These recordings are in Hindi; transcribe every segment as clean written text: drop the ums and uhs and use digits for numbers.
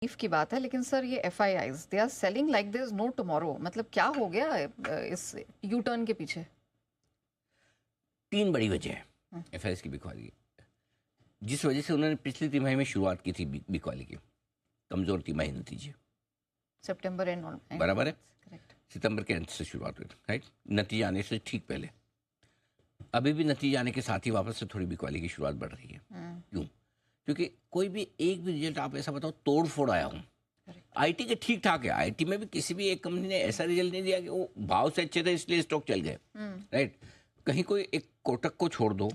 रिलीफ की बात है, लेकिन सर ये FIIs they are selling like there is no tomorrow. मतलब क्या हो गया इस यू टर्न के पीछे? तीन बड़ी वजह है हम्म, एफआईआईज की बिकवाली की। जिस वजह से उन्होंने पिछली तिमाही में शुरुआत की थी बिकवाली की, कमज़ोर तिमाही नतीजे, सितंबर एंड बराबर है। करेक्ट। सितंबर के अंत से शुरुआत हुई, राइट, नतीजे आने से ठीक पहले। अभी भी नतीजे आने के साथ ही वापस से थोड़ी बिकवाली की शुरुआत बढ़ रही है। क्यों? क्योंकि कोई भी एक भी रिजल्ट आप ऐसा बताओ तोड़ फोड़ आया हूँ। आईटी के ठीक ठाक है, आईटी में भी किसी भी एक कंपनी ने ऐसा रिजल्ट नहीं दिया कि वो भाव से अच्छे थे इसलिए स्टॉक चल गए, राइट। कहीं कोई एक कोटक को छोड़ दो,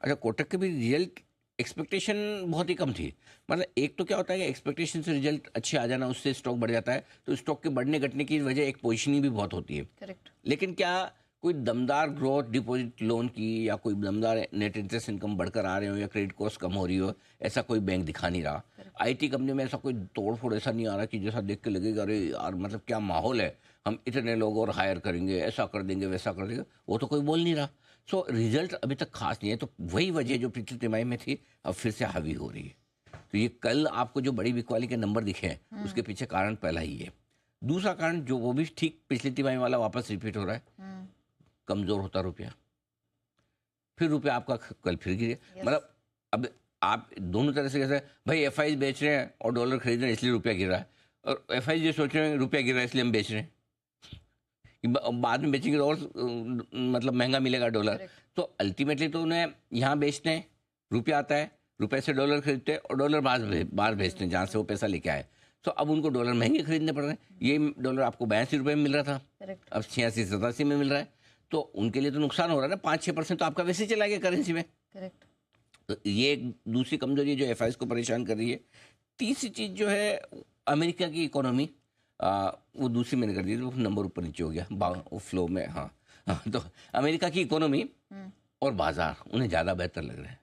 अच्छा कोटक के भी रिजल्ट एक्सपेक्टेशन बहुत ही कम थी। मतलब एक तो क्या होता है कि एक्सपेक्टेशन से रिजल्ट अच्छे आ जाना उससे स्टॉक बढ़ जाता है, तो स्टॉक के बढ़ने घटने की वजह एक पोजीशनिंग भी बहुत होती है। करेक्ट। लेकिन क्या कोई दमदार ग्रोथ डिपॉजिट लोन की या कोई दमदार नेट इंटरेस्ट इनकम बढ़कर आ रहे हो या क्रेडिट कॉस्ट कम हो रही हो, ऐसा कोई बैंक दिखा नहीं रहा। आईटी कंपनी में ऐसा कोई तोड़ फोड़ ऐसा नहीं आ रहा कि जैसा देख के लगेगा अरे यार मतलब क्या माहौल है, हम इतने लोग और हायर करेंगे, ऐसा कर देंगे वैसा कर देंगे, वो तो कोई बोल नहीं रहा। सो रिजल्ट अभी तक खास नहीं है। तो वही वजह जो पिछली तिमाही में थी अब फिर से हावी हो रही है। तो ये कल आपको जो बड़ी बिकवाली के नंबर दिखे हैं उसके पीछे कारण पहला ही है। दूसरा कारण जो वो भी ठीक पिछली तिमाही वाला वापस रिपीट हो रहा है, कमज़ोर होता रुपया। फिर रुपया आपका कल फिर गिरे। मतलब अब आप दोनों तरह से कैसे, भाई एफआई बेच रहे हैं और डॉलर खरीद रहे हैं इसलिए रुपया गिर रहा है, और एफआई जो सोच रहे हैं रुपया गिर रहा है इसलिए हम बेच रहे हैं कि बाद में बेचेंगे तो और मतलब महंगा मिलेगा डॉलर। तो अल्टीमेटली तो उन्हें यहाँ बेचते हैं, रुपया आता है, रुपये से डॉलर खरीदते हैं और डॉलर बाहर भेजते हैं जहाँ से वो पैसा लेके आए। तो अब उनको डॉलर महंगे खरीदने पड़ रहे हैं। ये डॉलर आपको 82 रुपये में मिल रहा था, अब 86-87 में मिल रहा है। तो उनके लिए तो नुकसान हो रहा है ना, 5-6% तो आपका वैसे ही चला गया करेंसी में। करेक्ट। तो ये एक दूसरी कमजोरी है जो एफआईआई को परेशान कर रही है। तीसरी चीज़ जो है अमेरिका की इकोनॉमी, वो दूसरी मैंने कर दी, तो नंबर ऊपर नीचे हो गया वो फ्लो में। हाँ हाँ, तो अमेरिका की इकोनॉमी और बाजार उन्हें ज़्यादा बेहतर लग रहा है।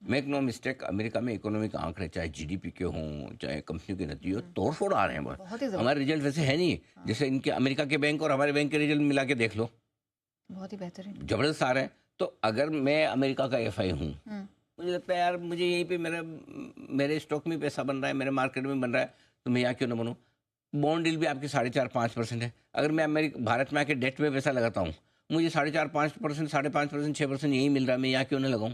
मेक नो मिस्टेक, अमेरिका में इकोनॉमिक आंकड़े चाहे जीडीपी के हों चाहे कंपनियों के नतीजे तोड़ फोड़ आ रहे हैं बहुत। हमारे रिजल्ट वैसे है नहीं, जैसे इनके अमेरिका के बैंक और हमारे बैंक के रिजल्ट मिला के देख लो, बहुत ही बेहतरीन, जबरदस्त आ रहे हैं। तो अगर मैं अमेरिका का एफआई हूँ, मुझे लगता है यार मुझे यहीं पे मेरे स्टॉक में पैसा बन रहा है, मेरे मार्केट में बन रहा है, तो मैं यहाँ क्यों ना बनूँ। बॉन्ड डील भी आपकी 4.5-5% है। अगर मैं भारत में आके डेट में पैसा लगाता हूँ, मुझे 4.5-5%, 5.5%, 6% यही मिल रहा है, मैं यहाँ क्यों ना लगाऊँ।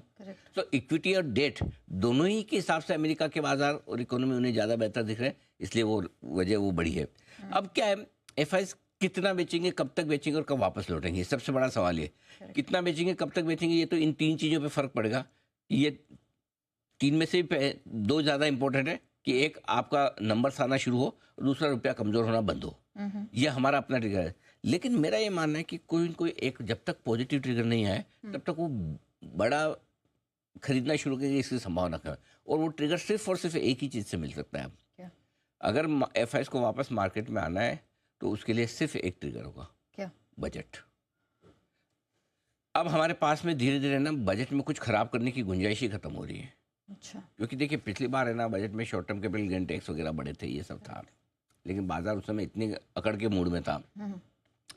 तो इक्विटी और डेट दोनों ही के हिसाब से अमेरिका के बाजार और इकोनॉमी उन्हें ज़्यादा बेहतर दिख रहे हैं, इसलिए वो वजह वो बड़ी है। अब क्या है, एफआई कितना बेचेंगे, कब तक बेचेंगे और कब वापस लौटेंगे, सबसे बड़ा सवाल ये। कितना बेचेंगे, कब तक बेचेंगे, ये तो इन तीन चीज़ों पे फर्क पड़ेगा। ये तीन में से दो ज़्यादा इंपॉर्टेंट है कि एक आपका नंबर आना शुरू हो और दूसरा रुपया कमज़ोर होना बंद हो। ये हमारा अपना ट्रिगर है। लेकिन मेरा ये मानना है कि कोई न कोई एक जब तक पॉजिटिव ट्रिगर नहीं आए तब तक वो बड़ा खरीदना शुरू करेंगे, इसकी संभावना कम है। और वो ट्रिगर सिर्फ और सिर्फ एक ही चीज़ से मिल सकता है। क्या? अगर एफआईआई को वापस मार्केट में आना है तो उसके लिए सिर्फ एक ट्रिगर होगा। क्या? बजट। अब हमारे पास में धीरे धीरे ना बजट में कुछ खराब करने की गुंजाइश ही खत्म हो रही है। अच्छा। क्योंकि देखिए पिछली बार है ना बजट में short term capital gain tax वगैरह बड़े थे, ये सब था, लेकिन बाजार उस समय इतनी अकड़ के मूड में था,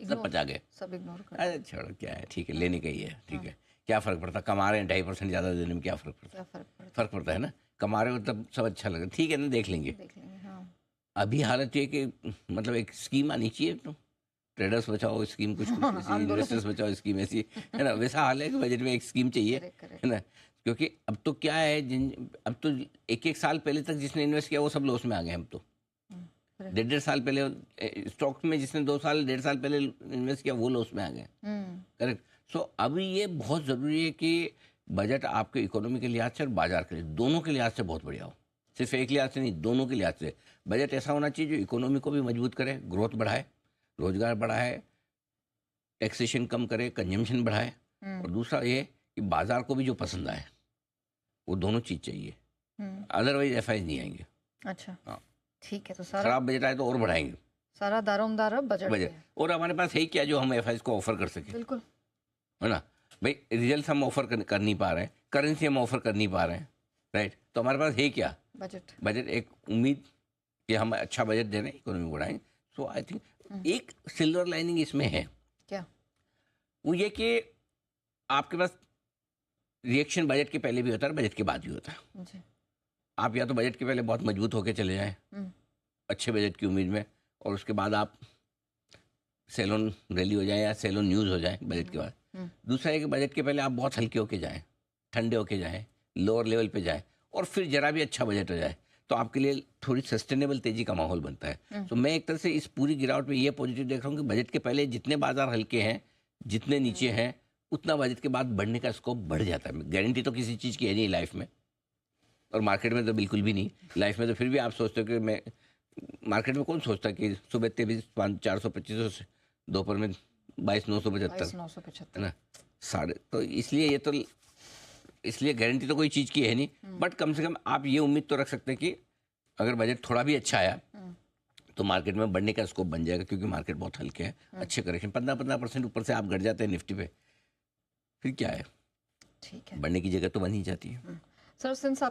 सब पचा गए, सब इग्नोर कर। अरे छोड़ो क्या है, ठीक है लेने का ही है, ठीक है क्या फ़र्क पड़ता, कमा रहे हैं 2.5% ज़्यादा देने में क्या फ़र्क पड़ता, फ़र्क पड़ता है ना, कमा रहे हो तब सब अच्छा लगे, ठीक है ना, देख लेंगे। अभी हालत ये कि मतलब एक स्कीम आनी चाहिए, तो ट्रेडर्स बचाओ स्कीम कुछ ऐसी, इन्वेस्टर्स बचाओ स्कीम ऐसी, है ना, वैसा हाल है कि बजट में एक स्कीम चाहिए, है ना। क्योंकि अब तो क्या है, अब तो एक साल पहले तक जिसने इन्वेस्ट किया वो सब लॉस में आ गए। अब तो 1.5 साल पहले स्टॉक में जिसने 2 साल 1.5 साल पहले इन्वेस्ट किया वो लॉस में आ गए। करेक्ट। सो अभी ये बहुत ज़रूरी है कि बजट आपके इकोनॉमी के लिहाज से और बाजार के लिए दोनों के लिहाज से बहुत बढ़िया हो, सिर्फ एक लिहाज से नहीं, दोनों के लिहाज से। बजट ऐसा होना चाहिए जो इकोनॉमी को भी मजबूत करे, ग्रोथ बढ़ाए, रोजगार बढ़ाए, टैक्सेशन कम करे, कंजम्पशन बढ़ाए, और दूसरा ये कि बाजार को भी जो पसंद आए, वो दोनों चीज़ चाहिए, अदरवाइज एफआई नहीं आएंगे। अच्छा, हाँ ठीक है। तो सारा खराब बजट आए तो और बढ़ाएंगे, सारा दारोमदार अब बजट। और हमारे पास है क्या जो हम एफआई को ऑफर कर सके, बिल्कुल, है ना भाई। रिजल्ट हम ऑफर कर नहीं पा रहे हैं, करेंसी हम ऑफर कर नहीं पा रहे हैं, राइट। तो हमारे पास है क्या, बजट एक उम्मीद कि हम अच्छा बजट दे रहे हैं, इकोनॉमी बढ़ाएंगे। सो आई थिंक एक सिल्वर लाइनिंग इसमें है। क्या? वो ये कि आपके पास रिएक्शन बजट के पहले भी होता है और बजट के बाद भी होता है। आप या तो बजट के पहले बहुत मजबूत होकर चले जाएं, अच्छे बजट की उम्मीद में, और उसके बाद आप सेलोन रैली हो जाए या सेलोन न्यूज़ हो जाए बजट के बाद। दूसरा है कि बजट के पहले आप बहुत हल्के होके जाएं, ठंडे होके जाएं, लोअर लेवल पे जाएं, और फिर जरा भी अच्छा बजट हो जाए तो आपके लिए थोड़ी सस्टेनेबल तेजी का माहौल बनता है। तो मैं एक तरह से इस पूरी गिरावट में ये पॉजिटिव देख रहा हूँ कि बजट के पहले जितने बाजार हल्के हैं, जितने नीचे हैं, उतना बजट के बाद बढ़ने का स्कोप बढ़ जाता है। गारंटी तो किसी चीज़ की है नहीं लाइफ में, और मार्केट में तो बिल्कुल भी नहीं। लाइफ में तो फिर भी आप सोचते हो कि मैं, मार्केट में कौन सोचता है कि सुबह 23,400-2500 से दोपहर में 22,975 22,975 है ना, साढ़े, तो इसलिए ये तो, इसलिए गारंटी तो कोई चीज़ की है नहीं, बट कम से कम आप ये उम्मीद तो रख सकते हैं कि अगर बजट थोड़ा भी अच्छा आया तो मार्केट में बढ़ने का स्कोप बन जाएगा, क्योंकि मार्केट बहुत हल्के हैं। अच्छे करेक्शन 15% ऊपर से आप घट जाते हैं निफ्टी पे, फिर क्या है, ठीक है बढ़ने की जगह तो बन ही जाती है। Sir, since